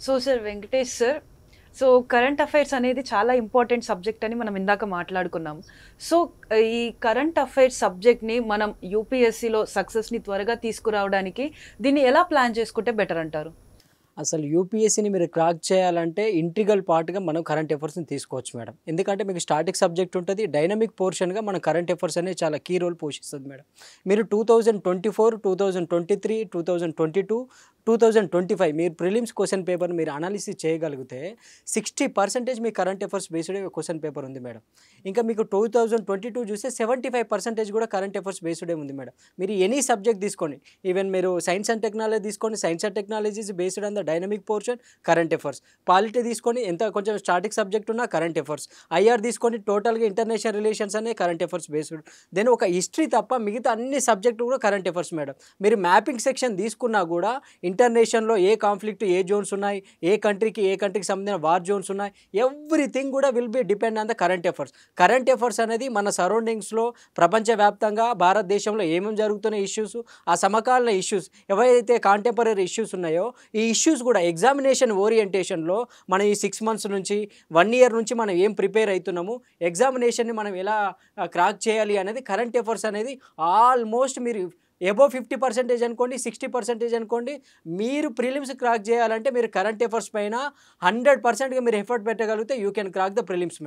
So sir Venkatesh sir, so current affairs అనేది చాలా important subject అని మనం ఇందాక మాట్లాడుకున్నాం. సో ఈ కరెంట్ అఫైర్స్ సబ్జెక్ట్‌ని మనం యూపీఎస్సీలో సక్సెస్‌ని త్వరగా తీసుకురావడానికి దీన్ని ఎలా ప్లాన్ చేసుకుంటే బెటర్ అంటారు? అసలు యూపీఎస్సీని మీరు క్రాక్ చేయాలంటే ఇంట్రిగల్ పార్ట్‌గా మనం కరెంట్ అఫైర్స్‌ని తీసుకోవచ్చు మేడం. ఎందుకంటే మీకు స్టాటిక్ సబ్జెక్ట్ ఉంటది. డైనమిక్ పోర్షన్‌గా మన కరెంట్ అఫైర్స్ అనేది చాలా కీ రోల్ పోషిస్తది మేడం. మీరు 2024, 2023, 2022, 2025 మీరు ప్రిలిమ్స్ క్వెషన్ పేపర్‌ని మీరు అనాలిసిస్ చేయగలిగితే 60% మీ current affairs based question paper ఉంది మేడం. ఇంకా మీకు 2022 చూస్తే 75% కూడా కరెంట్ అఫైర్స్ బేస్డే ఉంది మేడం. మీరు ఎనీ సబ్జెక్ట్ తీసుకోండి. ఈవెన్ మీరు సైన్స్ అండ్ టెక్నాలజీ తీసుకోండి. Science and technologies based on the dynamic portion current affairs. Polity తీసుకొని ఎంత కొంచెం స్టాటిక్ సబ్జెక్ట్ ఉన్నా కరెంట్ అఫైర్స్. ఐఆర్ తీసుకొని టోటల్‌గా ఇంటర్నేషనల్ రిలేషన్స్ అనే కరెంట్ అఫైర్స్ బేస్డ్. దెన్ ఒక హిస్టరీ తప్ప మిగతా అన్ని సబ్జెక్టులు కూడా కరెంట్ అఫైర్స్ మేడం. మీరు మ్యాపింగ్ సెక్షన్ తీసుకున్నా కూడా ఇంటర్నేషన్‌లో ఏ కాన్ఫ్లిక్ట్ ఏ జోన్స్ ఉన్నాయి, ఏ కంట్రీకి సంబంధించిన వార్ జోన్స్ ఉన్నాయి, ఎవ్రీథింగ్ కూడా will be depend on the current affairs. Current affairs అనేది మన సరౌండింగ్స్‌లో ప్రపంచవ్యాప్తంగా భారతదేశంలో ఏమేమి జరుగుతున్న ఇష్యూస్, ఆ సమకాలీన ఇష్యూస్ ఏవైతే కాంటెంపరరీ ఇష్యూస్ ఉన్నాయో ఈ ఇష్యూస్ కూడా ఎగ్జామినేషన్ ఓరియంటేషన్‌లో మనం ఈ 6 మంత్స్ నుంచి 1 ఇయర్ నుంచి మనం ఏం ప్రిపేర్ అవుతున్నాము, ఎగ్జామినేషన్‌ని మనం ఎలా క్రాక్ చేయాలి అనేది కరెంట్ అఫైర్స్ అనేది ఆల్మోస్ట్ మీరు అబోవ్ 50% అనుకోండి, 60% అనుకోండి. మీరు ప్రిలిమ్స్ క్రాక్ చేయాలంటే మీరు కరెంట్ అఫైర్స్ పైన 100%గా మీరు ఎఫర్ట్ పెట్టగలిగితే you can crack the prelims madam.